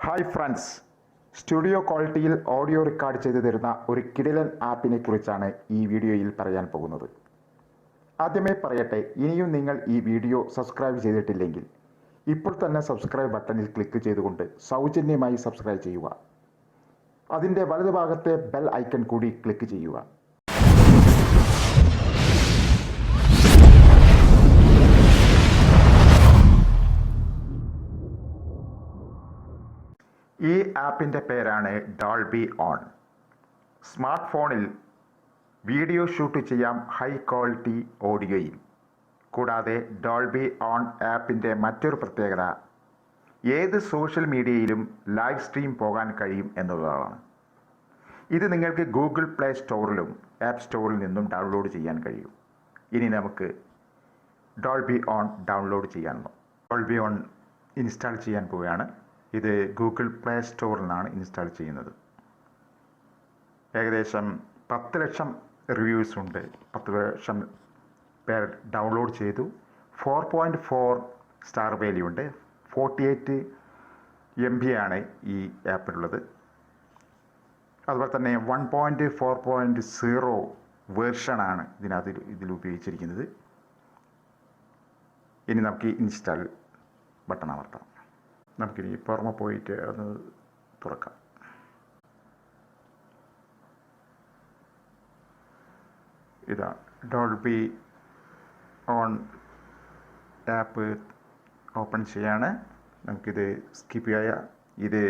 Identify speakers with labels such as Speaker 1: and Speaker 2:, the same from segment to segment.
Speaker 1: Hi friends, studio ക്വാളിറ്റിയിൽ audio record ചെയ്തു തരുന്ന ഒരു കിടിലൻ ആപ്പിനെ കുറിച്ചാണ് ഈ വീഡിയോയിൽ പറയാൻ പോകുന്നത്. ആദ്യമേ പറയട്ടെ, ഇനിയും നിങ്ങൾ ഈ വീഡിയോ സബ്സ്ക്രൈബ് ചെയ്തിട്ടില്ലെങ്കിൽ ഇപ്പോൾ തന്നെ സബ്സ്ക്രൈബ് ബട്ടണിൽ ക്ലിക്ക് ചെയ്തുകൊണ്ട് സൗജന്യമായി സബ്സ്ക്രൈബ് ചെയ്യുക. അതിൻ്റെ വലതുഭാഗത്തെ ബെൽ ഐക്കൺ കൂടി ക്ലിക്ക് ചെയ്യുക. ഈ ആപ്പിൻ്റെ പേരാണ് ഡോൾബി ഓൺ. സ്മാർട്ട് ഫോണിൽ വീഡിയോ ഷൂട്ട് ചെയ്യാം ഹൈ ക്വാളിറ്റി ഓഡിയോയിൽ. കൂടാതെ ഡോൾബി ഓൺ ആപ്പിൻ്റെ മറ്റൊരു പ്രത്യേകത ഏത് സോഷ്യൽ മീഡിയയിലും ലൈവ് സ്ട്രീം പോകാൻ കഴിയും എന്നുള്ളതാണ്. ഇത് നിങ്ങൾക്ക് ഗൂഗിൾ പ്ലേ സ്റ്റോറിലും ആപ്പ് സ്റ്റോറിൽ നിന്നും ഡൗൺലോഡ് ചെയ്യാൻ കഴിയും. ഇനി നമുക്ക് ഡോൾബി ഓൺ ഡൗൺലോഡ് ചെയ്യാമോ? ഡോൾബി ഓൺ ഇൻസ്റ്റാൾ ചെയ്യാൻ പോവുകയാണ്. ഇത് ഗൂഗിൾ പ്ലേ സ്റ്റോറിൽ നിന്നാണ് ഇൻസ്റ്റാൾ ചെയ്യുന്നത്. ഏകദേശം 10 ലക്ഷം റിവ്യൂസ് ഉണ്ട്. 10 ലക്ഷം പേർ ഡൗൺലോഡ് ചെയ്തു. 4.4 സ്റ്റാർ വാല്യൂ ഉണ്ട്. 48 MB ആണ് ഈ ആപ്പിലുള്ളത്. അതുപോലെ തന്നെ 1.4.0 വേർഷനാണ് ഇതിൽ ഉപയോഗിച്ചിരിക്കുന്നത്. ഇനി നമുക്ക് ഇൻസ്റ്റാൾ ബട്ടൺ അമർത്താം. നമുക്കിനി പുറമെ പോയിട്ട് ഒന്ന് തുറക്കാം. ഇതാ ഡോൾബി ഓൺ ആപ്പ് ഓപ്പൺ ചെയ്യാണ്. നമുക്കിത് സ്കിപ്പ് ചെയ്യാം. ഇത്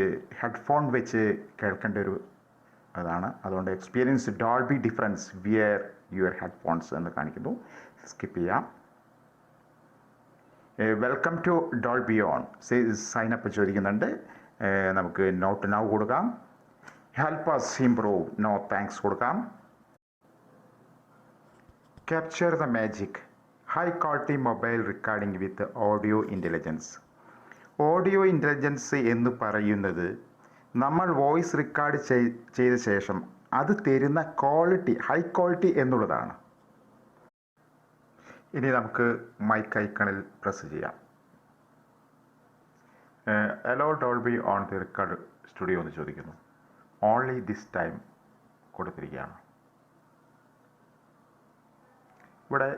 Speaker 1: ഹെഡ്ഫോൺ വെച്ച് കേൾക്കേണ്ട ഒരു അതാണ്. അതുകൊണ്ട് experience Dolby difference wear your headphones എന്ന് കാണിക്കുന്നു. സ്കിപ്പ് ചെയ്യാം. Welcome to Dolby on. Sign up ചോദിക്കുന്നുണ്ട്. നമുക്ക് നോട്ട് നൗ കൊടുക്കാം. Help us improve, no thanks കൊടുക്കാം. Capture the magic, high quality mobile recording with audio intelligence. Audio intelligence എന്ന് പറയുന്നത് നമ്മൾ വോയിസ് റെക്കോർഡ് ചെയ്ത ശേഷം അത് തരുന്ന ക്വാളിറ്റി, ഹൈ ക്വാളിറ്റി എന്നുള്ളതാണ്. ഇനി നമുക്ക് മൈക്ക് ഐക്കണിൽ പ്രസ് ചെയ്യാം. Hello Dolby on the record studio എന്ന് ചോദിക്കുന്നു. ഓൺലി ദിസ് ടൈം കൊടുത്തിരിക്കുകയാണ്. ഇവിടെ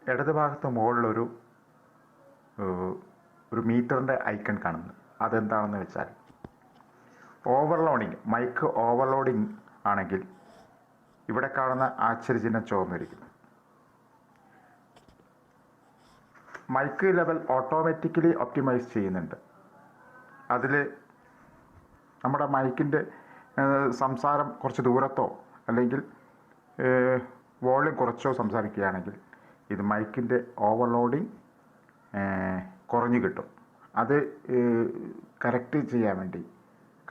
Speaker 1: ഇടതുഭാഗത്ത് മുകളിലൊരു മീറ്ററിൻ്റെ ഐക്കൺ കാണുന്നു. അതെന്താണെന്ന് വെച്ചാൽ ഓവർലോഡിങ്, മൈക്ക് ഓവർലോഡിങ് ആണെങ്കിൽ ഇവിടെ കാണുന്ന ആശ്ചര്യചിഹ്നം ചുവന്നിരിക്കുന്നു. മൈക്ക് ലെവൽ ഓട്ടോമാറ്റിക്കലി ഒപ്റ്റിമൈസ് ചെയ്യുന്നുണ്ട്. അതിൽ നമ്മുടെ മൈക്കിൻ്റെ സംസാരം കുറച്ച് ദൂരത്തോ അല്ലെങ്കിൽ വോളിയം കുറച്ചോ സംസാരിക്കുകയാണെങ്കിൽ ഇത് മൈക്കിൻ്റെ ഓവർലോഡിങ് കുറഞ്ഞു കിട്ടും. അത് കറക്റ്റ് ചെയ്യാൻ വേണ്ടി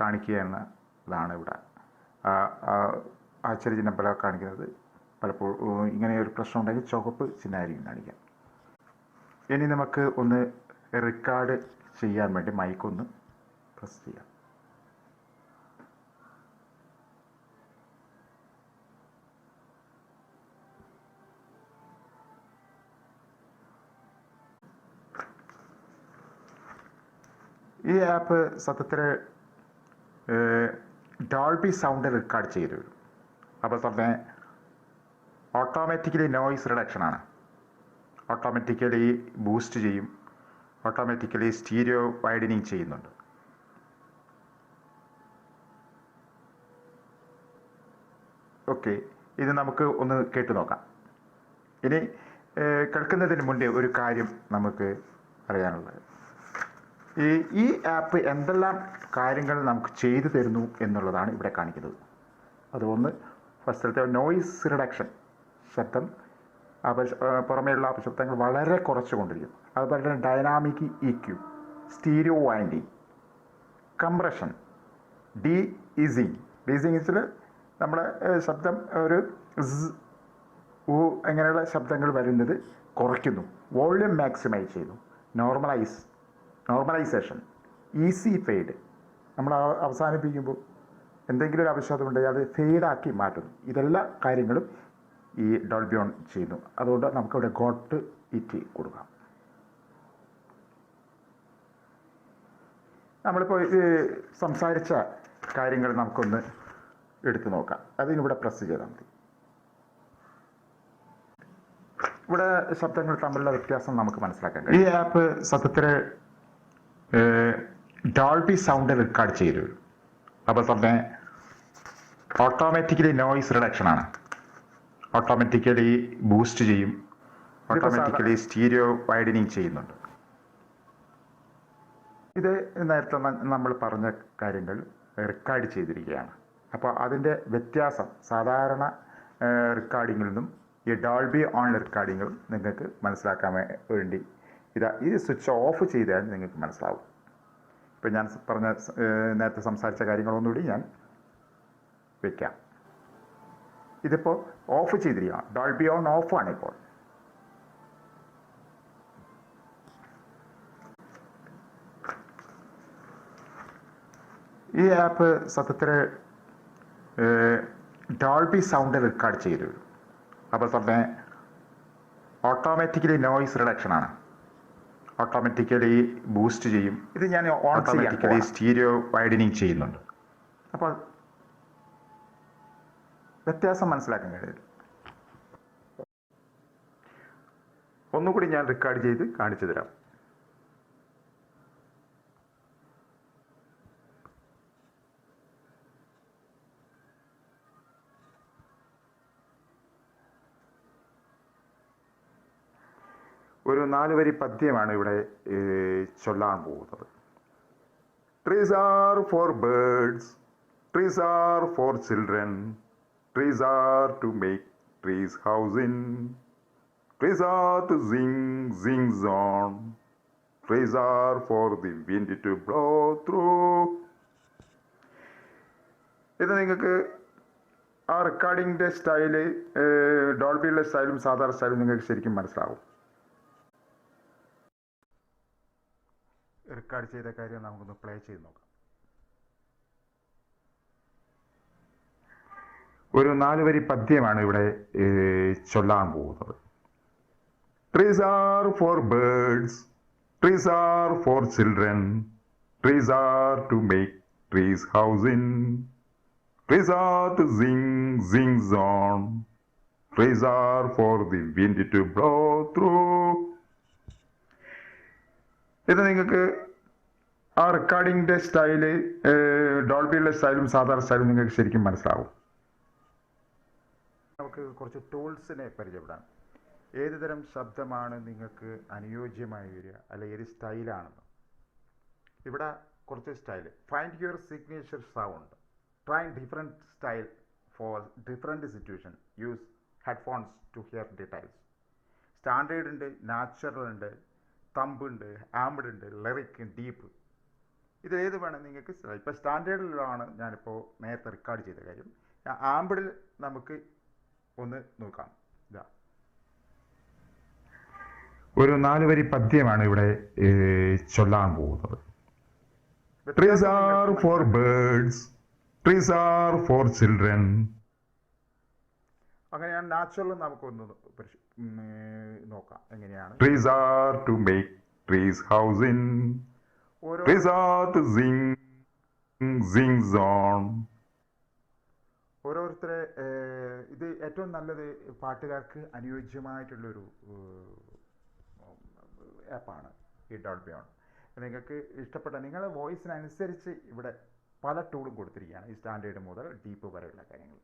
Speaker 1: കാണിക്കുക എന്നതാണ് ഇവിടെ ആശ്ചര്യചിഹ്നം പോലെ കാണിക്കുന്നത്. പലപ്പോഴും ഇങ്ങനെ ഒരു പ്രശ്നം ഉണ്ടെങ്കിൽ ചുവപ്പ് ചിഹ്നമായിരിക്കും കാണിക്കുക. ഇനി നമുക്ക് ഒന്ന് റെക്കോർഡ് ചെയ്യാൻ വേണ്ടി മൈക്കൊന്ന് പ്രസ് ചെയ്യാം. ഈ ആപ്പ് സത്യത്തിൽ ഡോൾബി സൗണ്ട് റെക്കോർഡ് ചെയ്തു. അപ്പോൾ തന്നെ ഓട്ടോമാറ്റിക്കലി നോയിസ് റിഡക്ഷനാണ്. ഓട്ടോമാറ്റിക്കലി ബൂസ്റ്റ് ചെയ്യും. ഓട്ടോമാറ്റിക്കലി സ്റ്റീരിയോ വൈഡനിങ് ചെയ്യുന്നുണ്ട്. ഓക്കെ, ഇത് നമുക്ക് ഒന്ന് കേട്ടു നോക്കാം. ഇനി കേൾക്കുന്നതിന് മുന്നേ ഒരു കാര്യം നമുക്ക് അറിയാനുള്ളത്, ഈ ആപ്പ് എന്തെല്ലാം കാര്യങ്ങൾ നമുക്ക് ചെയ്തു തരുന്നു എന്നുള്ളതാണ് ഇവിടെ കാണിക്കുന്നത്. അതുകൊണ്ട് ഫസ്റ്റത്തെ നോയിസ് റിഡക്ഷൻ, ശബ്ദം പുറമേയുള്ള ശബ്ദങ്ങൾ വളരെ കുറച്ചുകൊണ്ടിരിക്കും. അതുപോലെ തന്നെ ഡൈനാമിക് EQ, സ്റ്റീരിയോ വൈൻഡിങ്, കംപ്രഷൻ, ഡീസിങ്. ഡീസിങ്ങിൽ നമ്മുടെ ശബ്ദം ഒരു അങ്ങനെയുള്ള ശബ്ദങ്ങൾ വരുന്നത് കുറയ്ക്കുന്നു. വോള്യൂം മാക്സിമൈസ് ചെയ്യുന്നു. Normalisation, easy fade. നമ്മൾ അവസാനിപ്പിക്കുമ്പോൾ എന്തെങ്കിലും ഒരു അപശബ്ദം ഉണ്ടെങ്കിൽ അത് ഫെയ്ഡാക്കി മാറ്റുന്നു. ഇതെല്ലാ കാര്യങ്ങളും ഈ ഡോൾബി ഓൺ ചെയ്യുന്നു. അതുകൊണ്ട് നമുക്കിവിടെ ഗോട്ട് ഇറ്റ് കൊടുക്കാം. നമ്മളിപ്പോൾ സംസാരിച്ച കാര്യങ്ങൾ നമുക്കൊന്ന് എടുത്തു നോക്കാം. അതിനിവിടെ പ്രസ് ചെയ്താൽ മതി. ഇവിടെ ശബ്ദങ്ങൾ തമ്മിലുള്ള വ്യത്യാസം നമുക്ക് മനസ്സിലാക്കാൻ കഴിയും. ഈ ആപ്പ് സത്യത്തിൽ ഡോൾബി സൗണ്ട് റെക്കോർഡ് ചെയ്തു. അപ്പോൾ തന്നെ ഓട്ടോമാറ്റിക്കലി നോയിസ് റിഡക്ഷൻ ആണ്. ഓട്ടോമാറ്റിക്കലി ബൂസ്റ്റ് ചെയ്യും, ഓട്ടോമാറ്റിക്കലി സ്റ്റീരിയോ വൈഡനിങ് ചെയ്യുന്നുണ്ട്. ഇത് നേരത്തെ നമ്മൾ പറഞ്ഞ കാര്യങ്ങൾ റെക്കോർഡ് ചെയ്തിരിക്കുകയാണ്. അപ്പോൾ അതിൻ്റെ വ്യത്യാസം സാധാരണ റെക്കോർഡിങ്ങിൽ നിന്നും ഈ ഡോൾബി ഓൺ റെക്കോർഡിങ്ങും നിങ്ങൾക്ക് മനസ്സിലാക്കാൻ വേണ്ടി ഇത് സ്വിച്ച് ഓഫ് ചെയ്താൽ നിങ്ങൾക്ക് മനസ്സിലാവും. ഇപ്പോൾ ഞാൻ പറഞ്ഞ നേരത്തെ സംസാരിച്ച കാര്യങ്ങളൊന്നുകൂടി ഞാൻ വയ്ക്കാം. ഇതിപ്പോൾ ഓഫ് ചെയ്തിരിക്കുകയാണ്. ഡോൾബി ഓൺ ഓഫാണ് ഇപ്പോൾ. ഈ ആപ്പ് സത്യത്തിൽ ഡോൾബി സൗണ്ട് റെക്കോർഡ് ചെയ്തു. അപ്പോൾ തന്നെ ഓട്ടോമാറ്റിക്കലി നോയിസ് റിഡക്ഷൻ ആണ്. ഓട്ടോമാറ്റിക്കലി ബൂസ്റ്റ് ചെയ്യും. ഇത് ഞാൻ ഓട്ടോമാറ്റിക്കലി സ്റ്റീരിയോ വൈഡനിങ് ചെയ്യുന്നുണ്ട്. അപ്പോൾ വ്യത്യാസം മനസ്സിലാക്കാൻ കഴിയും. ഒന്നുകൂടി ഞാൻ റെക്കോർഡ് ചെയ്ത് കാണിച്ചു തരാം. ഒരു 4 വരി പദ്യമാണ് ഇവിടെ ചൊല്ലാൻ പോകുന്നത്. Trees are for birds, trees are for children, trees are to make trees house in, trees are to sing song, trees are for the wind to blow through. ഇത് നിങ്ങൾക്ക് ആ റെക്കോർഡിങ്ങിൻ്റെ സ്റ്റൈല്, ഡോൾബിയുടെ സ്റ്റൈലും സാധാരണ സ്റ്റൈലും നിങ്ങൾക്ക് ശരിക്കും മനസ്സിലാവും. റെക്കോർഡ് ചെയ്ത കാര്യം നമുക്കൊന്ന് പ്ലേ ചെയ്ത് നോക്കാം. ഒരു 4 വരി പദ്യമാണ് ഇവിടെ ചൊല്ലാൻ പോകുന്നത്. Trees are for birds, trees are for children, trees are to make trees house in, trees are to sing song, trees are for the wind to blow through. ഇത് നിങ്ങൾക്ക് ആ റെക്കോർഡിങ്ങിൻ്റെ സ്റ്റൈല്, ഡോൾബിയുടെ സ്റ്റൈലും സാധാരണ സ്റ്റൈലും നിങ്ങൾക്ക് ശരിക്കും മനസ്സിലാവും. നമുക്ക് കുറച്ച് ടൂൾസിനെ പരിചയപ്പെടാം. ഏത് തരം ശബ്ദമാണ് നിങ്ങൾക്ക് അനുയോജ്യമായി വരിക, അല്ലെ ഏത് സ്റ്റൈലാണെന്ന്. ഇവിടെ കുറച്ച് style. Find your signature sound, try different style for different situation, use headphones to hear details. Standard ഉണ്ട്, നാച്ചുറൽ ഉണ്ട്, തമ്പ് ഉണ്ട്, ആംബിഡ് ഉണ്ട്, ലിറിക്, ഡീപ്പ്. ഇതിലേത് വേണം നിങ്ങൾക്ക്. ഇപ്പോൾ സ്റ്റാൻഡേർഡിലാണ് ഞാനിപ്പോൾ നേരത്തെ റെക്കോർഡ് ചെയ്ത കാര്യം. ആംബിഡിൽ നമുക്ക് ഒന്ന് നോക്കാം. ഇതാ ഒരു 4 വരി പദ്യമാണ് ഇവിടെ ചൊല്ലാൻ പോകുന്നത്. Trees are for birds, trees are for children. അങ്ങനെയാണ് നാച്ചുറൽ. നമുക്കൊന്ന് നോക്കാം എങ്ങനെയാണ്. Trees are to make trees house in, trees are to sing song. ഓരോരുത്തരെ ഇത് ഏറ്റവും നല്ലത് പാട്ടുകാർക്ക് അനുയോജ്യമായിട്ടുള്ളൊരു ആപ്പാണ് ഈ ഡോൾബി ഓൺ. നിങ്ങൾക്ക് ഇഷ്ടപ്പെട്ട നിങ്ങളുടെ വോയിസിനനുസരിച്ച് ഇവിടെ പല ടൂളും കൊടുത്തിരിക്കുകയാണ്. ഈ സ്റ്റാൻഡേർഡ് മുതൽ ഡീപ്പ് വരെയുള്ള കാര്യങ്ങൾ.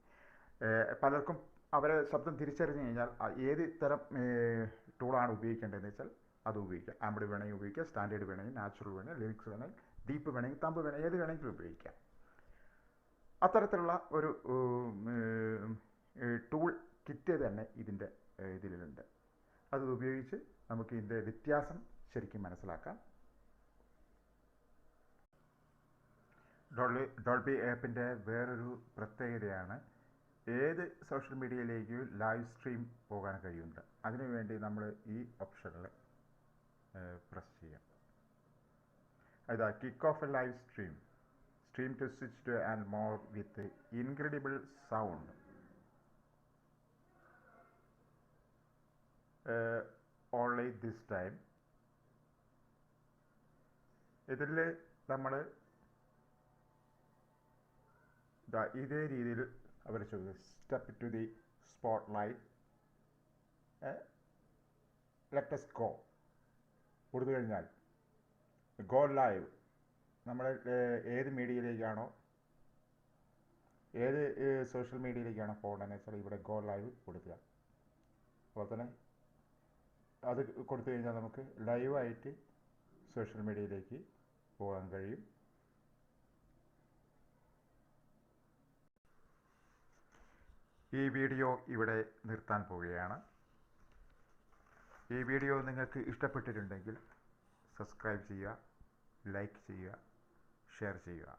Speaker 1: പലർക്കും അവരെ ശബ്ദം തിരിച്ചറിഞ്ഞു കഴിഞ്ഞാൽ ഏത് തരം ടൂളാണ് ഉപയോഗിക്കേണ്ടതെന്ന് വെച്ചാൽ അത് ഉപയോഗിക്കാം. ആംബിഡ് വേണമെങ്കിൽ ഉപയോഗിക്കാം, സ്റ്റാൻഡേർഡ് വേണമെങ്കിൽ, നാച്ചുറൽ വേണമെങ്കിൽ, ലിറിക്സ് വേണമെങ്കിൽ, ഡീപ്പ് വേണമെങ്കിൽ, തമ്പ് വേണമെങ്കിൽ, ഏത് വേണമെങ്കിലും ഉപയോഗിക്കാം. അത്തരത്തിലുള്ള ഒരു ടൂൾ കിറ്റ് തന്നെ ഇതിലുണ്ട്. അത് ഉപയോഗിച്ച് നമുക്ക് ഇതിൻ്റെ വ്യത്യാസം ശരിക്കും മനസ്സിലാക്കാം. ഡോൾബി ആപ്പിൻ്റെ വേറൊരു പ്രത്യേകതയാണ് ഏത് സോഷ്യൽ മീഡിയയിലേക്കും ലൈവ് സ്ട്രീം പോകാൻ കഴിയുന്നുണ്ട്. അതിനുവേണ്ടി നമ്മൾ ഈ ഓപ്ഷനിൽ പ്രസ് ചെയ്യാം. അതാ kick off a live stream, stream to switch to and more with incredible sound. Only this time. ഇതിൽ നമ്മൾ ഇതേ രീതിയിൽ അവർ ചോദിക്കും, step to the spotlight, let's go കൊടുത്തു കഴിഞ്ഞാൽ ഗോ ലൈവ്. നമ്മൾ ഏത് മീഡിയയിലേക്കാണോ, ഏത് സോഷ്യൽ മീഡിയയിലേക്കാണോ പോകണമെന്ന് വെച്ചാൽ ഇവിടെ ഗോ ലൈവ് കൊടുക്കുക. അതുപോലെ തന്നെ അത് കൊടുത്തു കഴിഞ്ഞാൽ നമുക്ക് ലൈവായിട്ട് സോഷ്യൽ മീഡിയയിലേക്ക് പോകാൻ കഴിയും. ഈ വീഡിയോ ഇവിടെ നിർത്താൻ പോവുകയാണ്. ഈ വീഡിയോ നിങ്ങൾക്ക് ഇഷ്ടപ്പെട്ടിട്ടുണ്ടെങ്കിൽ സബ്സ്ക്രൈബ് ചെയ്യുക, ലൈക്ക് ചെയ്യുക, ഷെയർ ചെയ്യുക.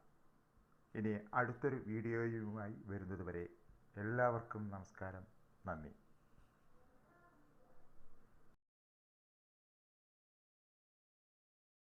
Speaker 1: ഇനി അടുത്തൊരു വീഡിയോയുമായി വരുന്നതുവരെ എല്ലാവർക്കും നമസ്കാരം, നന്ദി.